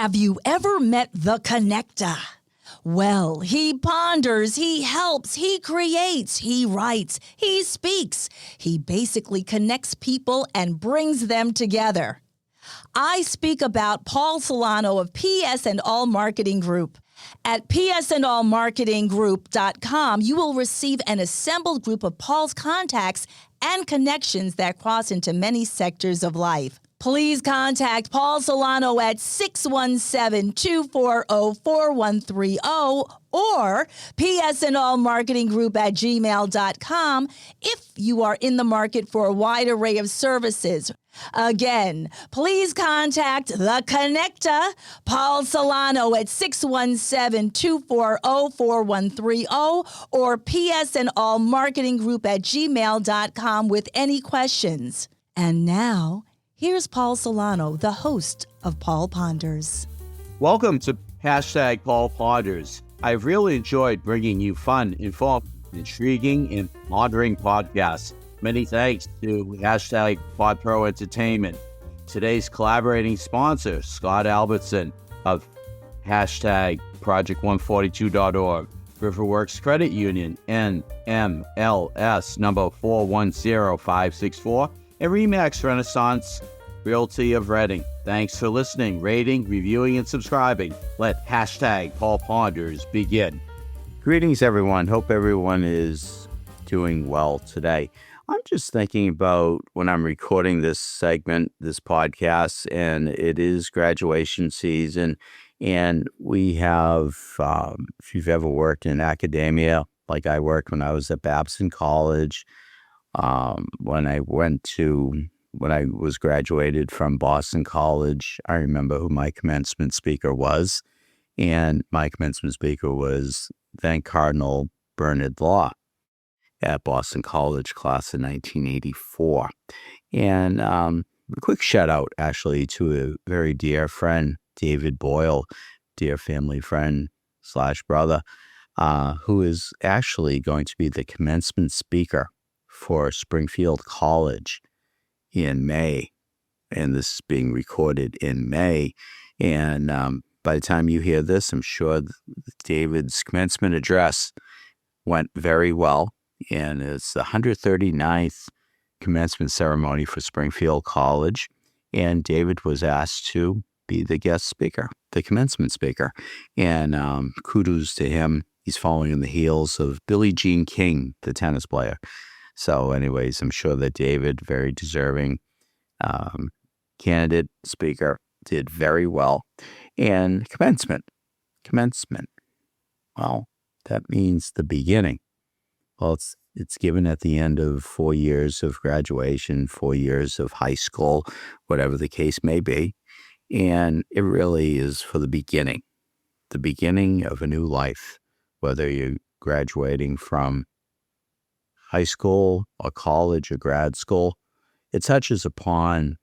Have you ever met the connector? Well, he ponders, he helps, he creates, he writes, he speaks. He basically connects people and brings them together. I speak about Paul Solano of PS and All Marketing Group. At psandallmarketinggroup.com, you will receive an assembled group of Paul's contacts and connections that cross into many sectors of life. Please contact Paul Solano at 617-240-4130 or psandallmarketinggroup@gmail.com if you are in the market for a wide array of services. Again, please contact the connector, Paul Solano, at 617-240-4130 or psandallmarketinggroup@gmail.com with any questions. And now, here's Paul Solano, the host of Paul Ponders. Welcome to #Paul Ponders. I've really enjoyed bringing you fun, informed, intriguing, and pondering podcasts. Many thanks to #PodPro Entertainment. Today's collaborating sponsor, Scott Albertson of #Project142.org, Riverworks Credit Union, NMLS number 410564, and Remax Renaissance Realty of Reading. Thanks for listening, rating, reviewing, and subscribing. Let #Paul Ponders begin. Greetings, everyone. Hope everyone is doing well today. I'm just thinking about when I'm recording this segment, this podcast, and it is graduation season. And we have, if you've ever worked in academia, like I worked when I was at Babson College, when I was graduated from Boston College, I remember who my commencement speaker was. And my commencement speaker was then Cardinal Bernard Law at Boston College, class of 1984. And a quick shout out, actually, to a very dear friend, David Boyle, dear family friend / brother, who is actually going to be the commencement speaker for Springfield College in May. And this is being recorded in May. And by the time you hear this, I'm sure David's commencement address went very well. And it's the 139th commencement ceremony for Springfield College. And David was asked to be the guest speaker, the commencement speaker. And kudos to him. He's following in the heels of Billie Jean King, the tennis player. So anyways, I'm sure that David, very deserving candidate speaker, did very well. And commencement. Well, that means the beginning. Well, it's given at the end of 4 years of graduation, 4 years of high school, whatever the case may be. And it really is for the beginning of a new life, whether you're graduating from high school or college or grad school. It touches upon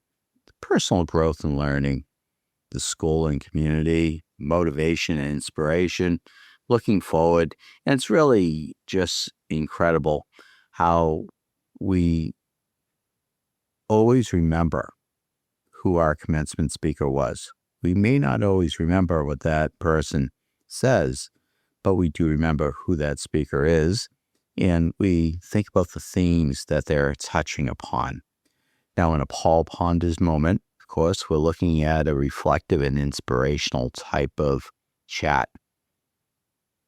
personal growth and learning, the school and community, motivation and inspiration, looking forward. And it's really just incredible how we always remember who our commencement speaker was. We may not always remember what that person says, but we do remember who that speaker is. And we think about the themes that they're touching upon. Now, in a Paul Ponders moment, of course, we're looking at a reflective and inspirational type of chat.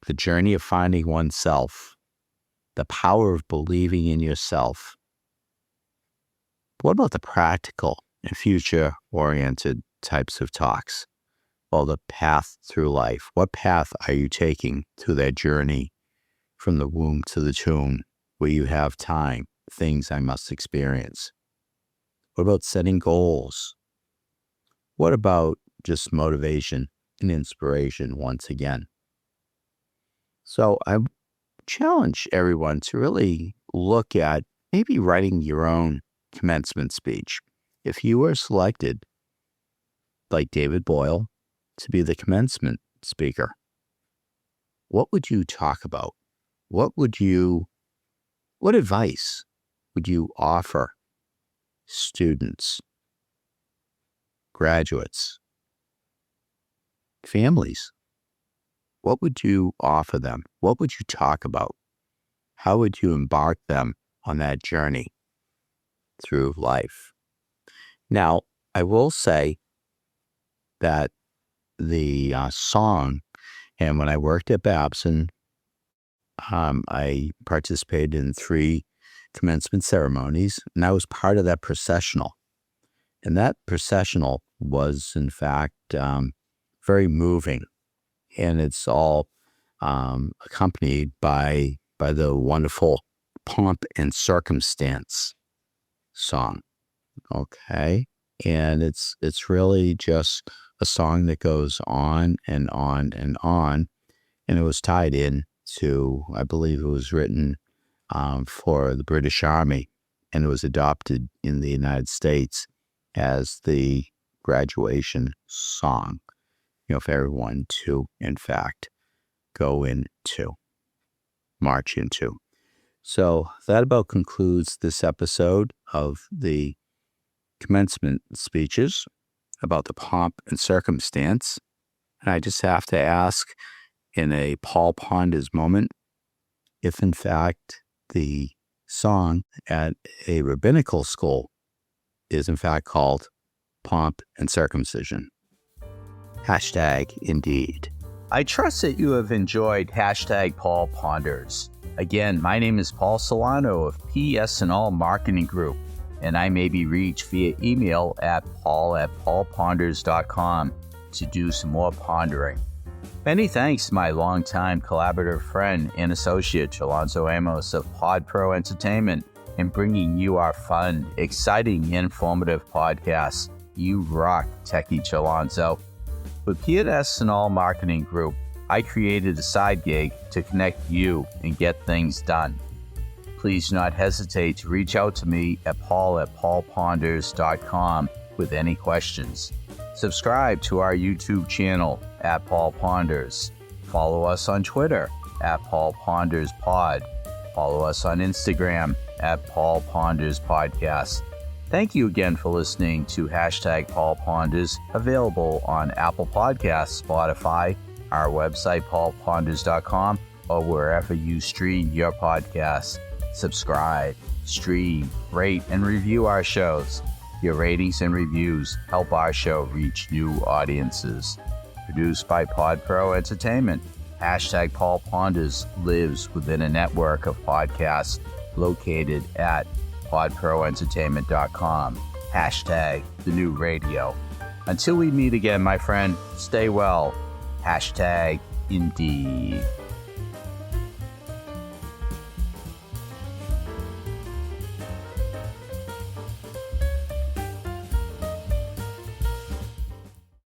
The journey of finding oneself, the power of believing in yourself. What about the practical and future-oriented types of talks? Well, the path through life. What path are you taking through that journey from the womb to the tomb, where you have time, things I must experience? What about setting goals? What about just motivation and inspiration once again? So I challenge everyone to really look at maybe writing your own commencement speech. If you were selected, like David Boyle, to be the commencement speaker, what would you talk about? What advice would you offer students, graduates, families, what would you offer them? What would you talk about? How would you embark them on that journey through life? Now, I will say that the song, and when I worked at Babson, I participated in 3 commencement ceremonies, and I was part of that processional. And that processional was, in fact, very moving. And it's all accompanied by the wonderful Pomp and Circumstance song. Okay. And it's really just a song that goes on and on and on. And it was tied in to, I believe it was written for the British Army, and it was adopted in the United States as the graduation song, for everyone to, in fact, go into, march into. So that about concludes this episode of the commencement speeches about the pomp and circumstance. And I just have to ask, in a Paul Ponders moment, if in fact the song at a rabbinical school is in fact called Pomp and Circumcision. #indeed. I trust that you have enjoyed Paul Ponders. Again, my name is Paul Solano of PS&All Marketing Group, and I may be reached via email at paul@paulponders.com to do some more pondering. Many thanks to my longtime collaborative friend and associate, Chalonzo Amos of PodPro Entertainment, in bringing you our fun, exciting, and informative podcasts. You rock, Techie Chalonzo. With PS&All Marketing Group, I created a side gig to connect you and get things done. Please do not hesitate to reach out to me at paul@paulponders.com with any questions. Subscribe to our YouTube channel at Paul Ponders. Follow us on Twitter at Paul Ponders Pod. Follow us on Instagram at Paul Ponders Podcast. Thank you again for listening to Paul Ponders, available on Apple Podcasts, Spotify, our website, paulponders.com, or wherever you stream your podcasts. Subscribe, stream, rate, and review our shows. Your ratings and reviews help our show reach new audiences. Produced by PodPro Entertainment, Paul Ponders lives within a network of podcasts located at podproentertainment.com. #the new radio. Until we meet again, my friend, stay well. #indeed.